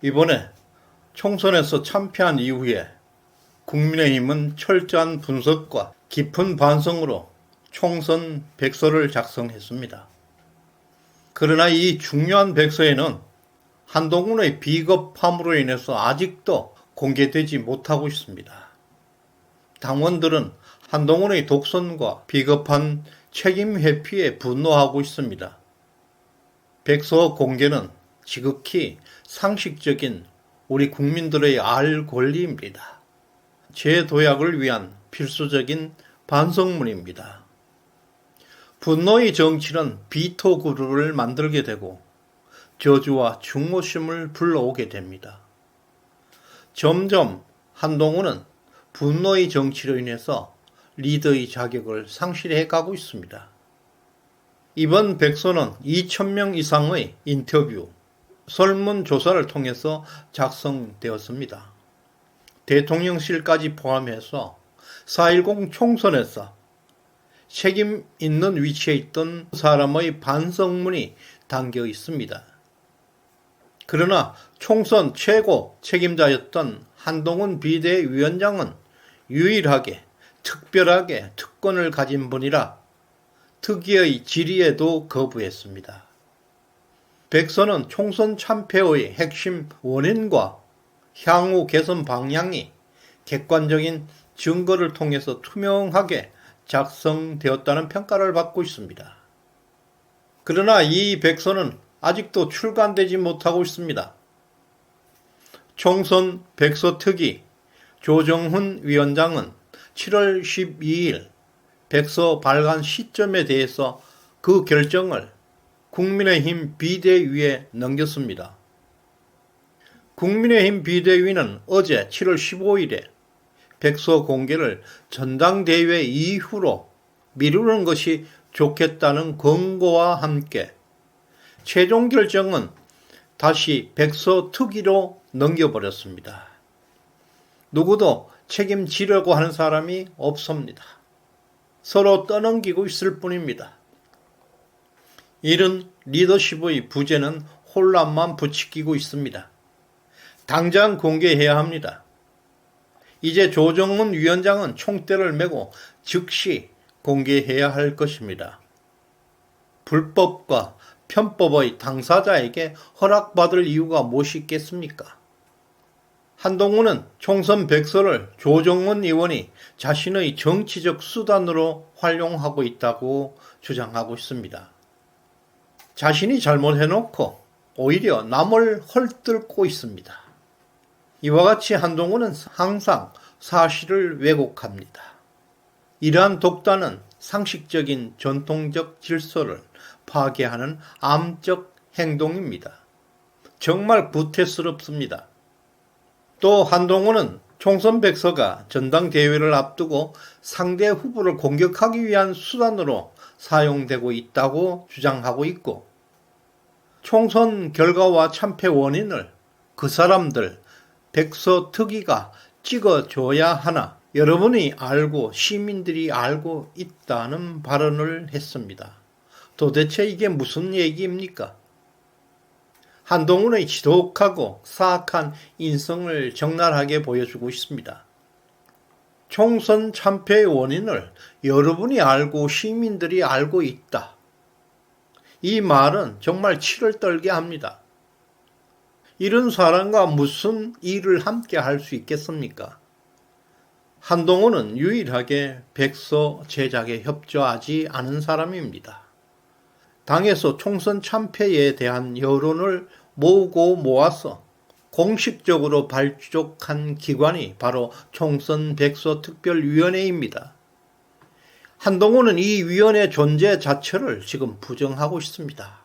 이번에 총선에서 참패한 이후에 국민의힘은 철저한 분석과 깊은 반성으로 총선 백서를 작성했습니다. 그러나 이 중요한 백서에는 한동훈의 비겁함으로 인해서 아직도 공개되지 못하고 있습니다. 당원들은 한동훈의 독선과 비겁한 책임 회피에 분노하고 있습니다. 백서 공개는 지극히 상식적인 우리 국민들의 알 권리입니다. 재도약을 위한 필수적인 반성문입니다. 분노의 정치는 비토 그룹을 만들게 되고 저주와 중모심을 불러오게 됩니다. 점점 한동훈은 분노의 정치로 인해서 리더의 자격을 상실해 가고 있습니다. 이번 백서는 2,000명 이상의 인터뷰, 설문조사를 통해서 작성되었습니다. 대통령실까지 포함해서 4.10 총선에서 책임 있는 위치에 있던 사람의 반성문이 담겨 있습니다. 그러나 총선 최고 책임자였던 한동훈 비대위원장은 유일하게 특별하게 특권을 가진 분이라 특위의 질의에도 거부했습니다. 백서는 총선 참패의 핵심 원인과 향후 개선 방향이 객관적인 증거를 통해서 투명하게 작성되었다는 평가를 받고 있습니다. 그러나 이 백서는 아직도 출간되지 못하고 있습니다. 총선 백서 특위 조정훈 위원장은 7월 12일 백서 발간 시점에 대해서 그 결정을 국민의힘 비대위에 넘겼습니다. 국민의힘 비대위는 어제 7월 15일에 백서 공개를 전당대회 이후로 미루는 것이 좋겠다는 권고와 함께 최종 결정은 다시 백서 특위로 넘겨버렸습니다. 누구도 책임지려고 하는 사람이 없습니다. 서로 떠넘기고 있을 뿐입니다. 이런 리더십의 부재는 혼란만 부추기고 있습니다. 당장 공개해야 합니다. 이제 조정훈 위원장은 총대를 메고 즉시 공개해야 할 것입니다. 불법과 편법의 당사자에게 허락받을 이유가 무엇이 있겠습니까? 한동훈은 총선 백서를 조정훈 의원이 자신의 정치적 수단으로 활용하고 있다고 주장하고 있습니다. 자신이 잘못해놓고 오히려 남을 헐뜯고 있습니다. 이와 같이 한동훈은 항상 사실을 왜곡합니다. 이러한 독단은 상식적인 전통적 질서를 파괴하는 암적 행동입니다. 정말 구태스럽습니다. 또 한동훈은 총선 백서가 전당대회를 앞두고 상대 후보를 공격하기 위한 수단으로 사용되고 있다고 주장하고 있고 총선 결과와 참패 원인을 그 사람들 백서 특위가 찍어줘야 하나 여러분이 알고 시민들이 알고 있다는 발언을 했습니다. 도대체 이게 무슨 얘기입니까? 한동훈의 지독하고 사악한 인성을 적나라하게 보여주고 있습니다. 총선 참패의 원인을 여러분이 알고 시민들이 알고 있다. 이 말은 정말 치를 떨게 합니다. 이런 사람과 무슨 일을 함께 할 수 있겠습니까? 한동훈은 유일하게 백서 제작에 협조하지 않은 사람입니다. 당에서 총선 참패에 대한 여론을 모으고 모아서 공식적으로 발족한 기관이 바로 총선 백서 특별위원회입니다. 한동훈은 이 위원회 존재 자체를 지금 부정하고 있습니다.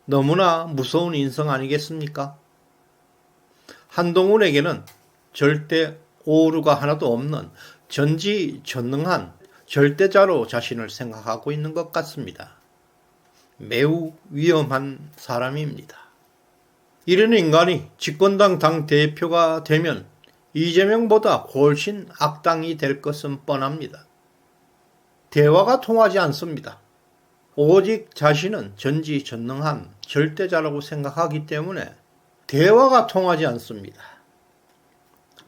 너무나 무서운 인성 아니겠습니까? 한동훈에게는 절대 오류가 하나도 없는 전지전능한 절대자로 자신을 생각하고 있는 것 같습니다. 매우 위험한 사람입니다. 이런 인간이 집권당 당대표가 되면 이재명보다 훨씬 악당이 될 것은 뻔합니다. 대화가 통하지 않습니다. 오직 자신은 전지전능한 절대자라고 생각하기 때문에 대화가 통하지 않습니다.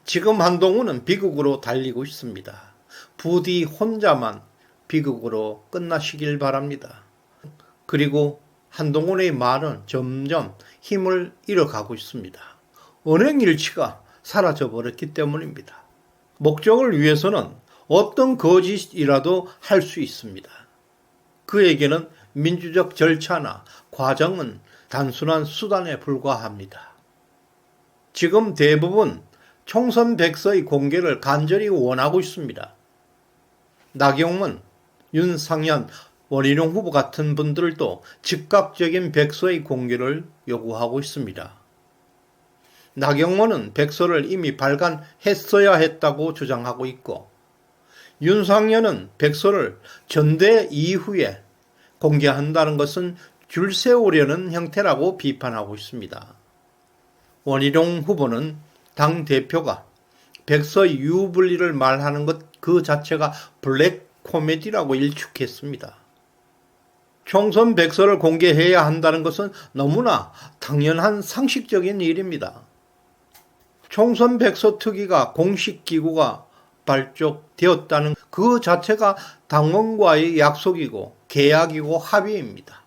지금 한동훈은 비극으로 달리고 있습니다. 부디 혼자만 비극으로 끝나시길 바랍니다. 그리고 한동훈의 말은 점점 힘을 잃어가고 있습니다. 언행일치가 사라져버렸기 때문입니다. 목적을 위해서는 어떤 거짓이라도 할 수 있습니다. 그에게는 민주적 절차나 과정은 단순한 수단에 불과합니다. 지금 대부분 총선 백서의 공개를 간절히 원하고 있습니다. 나경원, 윤상현, 원희룡 후보 같은 분들도 즉각적인 백서의 공개를 요구하고 있습니다. 나경원은 백서를 이미 발간했어야 했다고 주장하고 있고, 윤상현은 백서를 전대 이후에 공개한다는 것은 줄 세우려는 형태라고 비판하고 있습니다. 원희룡 후보는 당대표가 백서 유불리를 말하는 것 그 자체가 블랙 코미디라고 일축했습니다. 총선 백서를 공개해야 한다는 것은 너무나 당연한 상식적인 일입니다. 총선 백서 특위가 공식 기구가 발족되었다는 그 자체가 당원과의 약속이고 계약이고 합의입니다.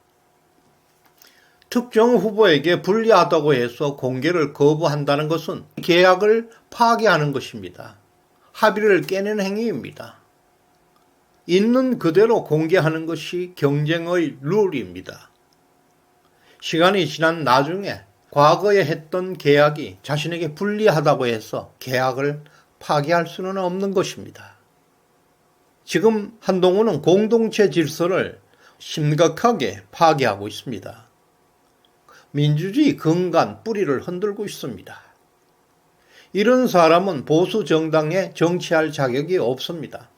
특정 후보에게 불리하다고 해서 공개를 거부한다는 것은 계약을 파기하는 것입니다. 합의를 깨는 행위입니다. 있는 그대로 공개하는 것이 경쟁의 룰입니다. 시간이 지난 나중에 과거에 했던 계약이 자신에게 불리하다고 해서 계약을 파기할 수는 없는 것입니다. 지금 한동훈은 공동체 질서를 심각하게 파괴하고 있습니다. 민주주의 근간 뿌리를 흔들고 있습니다. 이런 사람은 보수 정당에 정치할 자격이 없습니다.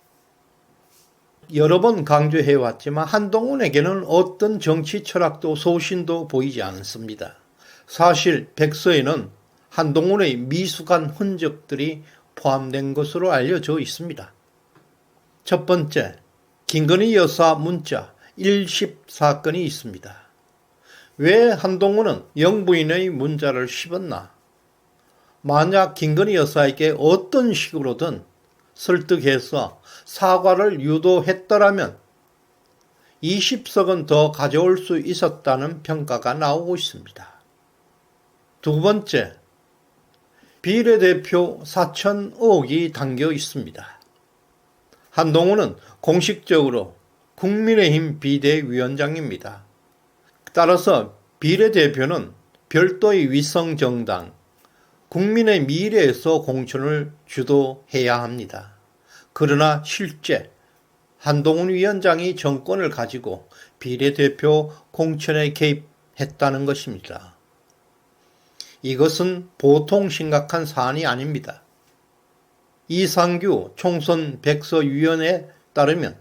여러 번 강조해왔지만 한동훈에게는 어떤 정치 철학도 소신도 보이지 않습니다. 사실 백서에는 한동훈의 미숙한 흔적들이 포함된 것으로 알려져 있습니다. 첫 번째, 김건희 여사 문자 1십 사건이 있습니다. 왜 한동훈은 영부인의 문자를 씹었나? 만약 김건희 여사에게 어떤 식으로든 설득해서 사과를 유도했더라면 20석은 더 가져올 수 있었다는 평가가 나오고 있습니다. 두 번째, 비례대표 사천 의혹이 담겨 있습니다. 한동훈은 공식적으로 국민의힘 비대위원장입니다. 따라서 비례대표는 별도의 위성정당, 국민의 미래에서 공천을 주도해야 합니다. 그러나 실제 한동훈 위원장이 정권을 가지고 비례대표 공천에 개입했다는 것입니다. 이것은 보통 심각한 사안이 아닙니다. 이상규 총선 백서위원회에 따르면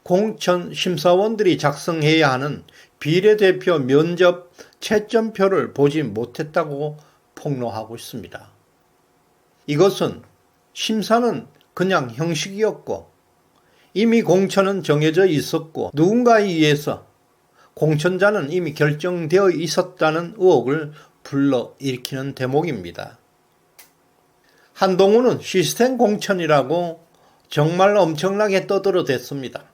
공천 심사원들이 작성해야 하는 비례대표 면접 채점표를 보지 못했다고 폭로하고 있습니다. 이것은 심사는 그냥 형식이었고 이미 공천은 정해져 있었고 누군가에 의해서 공천자는 이미 결정되어 있었다는 의혹을 불러일으키는 대목입니다. 한동훈은 시스템 공천이라고 정말 엄청나게 떠들어댔습니다.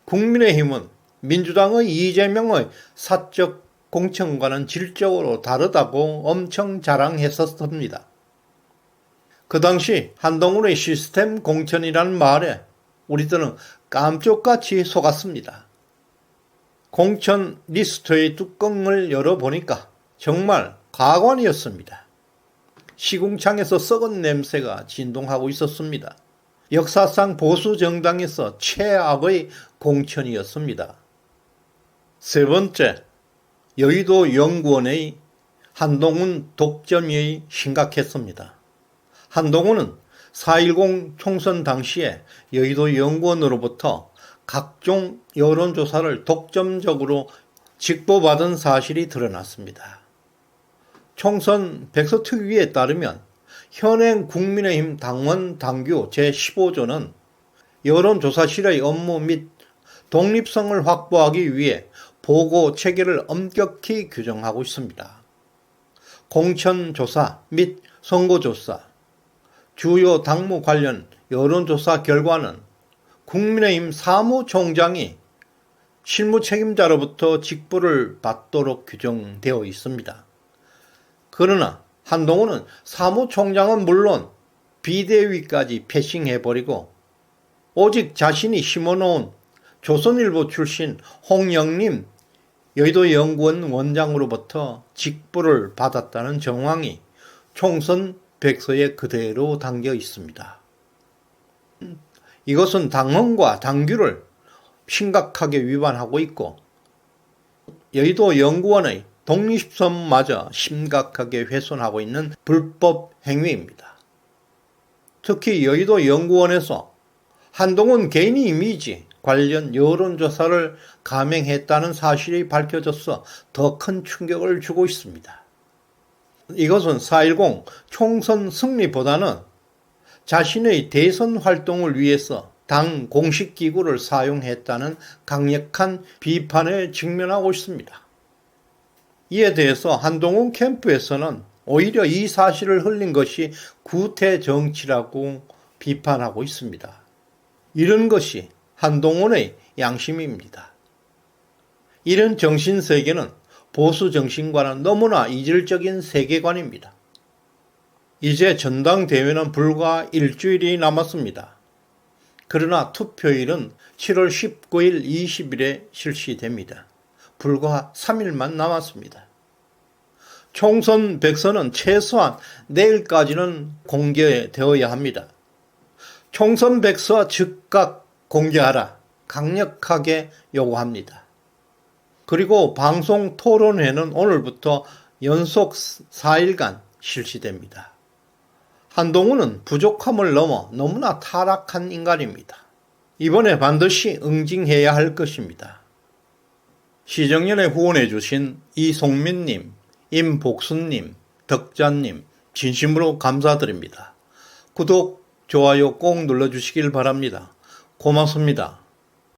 국민의힘은 민주당의 이재명의 사적 공천과는 질적으로 다르다고 엄청 자랑했었습니다. 그 당시 한동훈의 시스템 공천이라는 말에 우리들은 깜짝같이 속았습니다. 공천 리스트의 뚜껑을 열어보니까 정말 가관이었습니다. 시궁창에서 썩은 냄새가 진동하고 있었습니다. 역사상 보수 정당에서 최악의 공천이었습니다. 세 번째, 여의도 연구원의 한동훈 독점이 심각했습니다. 한동훈은 4.10 총선 당시에 여의도 연구원으로부터 각종 여론조사를 독점적으로 직보받은 사실이 드러났습니다. 총선 백서특위에 따르면 현행 국민의힘 당원 당규 제15조는 여론조사실의 업무 및 독립성을 확보하기 위해 보고 체계를 엄격히 규정하고 있습니다. 공천조사 및 선거조사, 주요 당무 관련 여론조사 결과는 국민의힘 사무총장이 실무 책임자로부터 직보를 받도록 규정되어 있습니다. 그러나 한동훈은 사무총장은 물론 비대위까지 패싱해버리고 오직 자신이 심어놓은 조선일보 출신 홍영림 여의도연구원 원장으로부터 직보를 받았다는 정황이 총선 백서에 그대로 담겨 있습니다. 이것은 당헌과 당규를 심각하게 위반하고 있고 여의도연구원의 독립성마저 심각하게 훼손하고 있는 불법 행위입니다. 특히 여의도연구원에서 한동훈 개인 이미지 관련 여론조사를 감행했다는 사실이 밝혀져서 더 큰 충격을 주고 있습니다. 이것은 4.10 총선 승리보다는 자신의 대선 활동을 위해서 당 공식 기구를 사용했다는 강력한 비판에 직면하고 있습니다. 이에 대해서 한동훈 캠프에서는 오히려 이 사실을 흘린 것이 구태 정치라고 비판하고 있습니다. 이런 것이 한동훈의 양심입니다. 이런 정신세계는 보수 정신과는 너무나 이질적인 세계관입니다. 이제 전당대회는 불과 일주일이 남았습니다. 그러나 투표일은 7월 19일, 20일에 실시됩니다. 불과 3일만 남았습니다. 총선 백서는 최소한 내일까지는 공개되어야 합니다. 총선 백서 즉각 공개하라 강력하게 요구합니다. 그리고 방송 토론회는 오늘부터 연속 4일간 실시됩니다. 한동훈은 부족함을 넘어 너무나 타락한 인간입니다. 이번에 반드시 응징해야 할 것입니다. 시정연에 후원해 주신 이송민님, 임복순님, 덕자님 진심으로 감사드립니다. 구독, 좋아요 꼭 눌러주시길 바랍니다. 고맙습니다.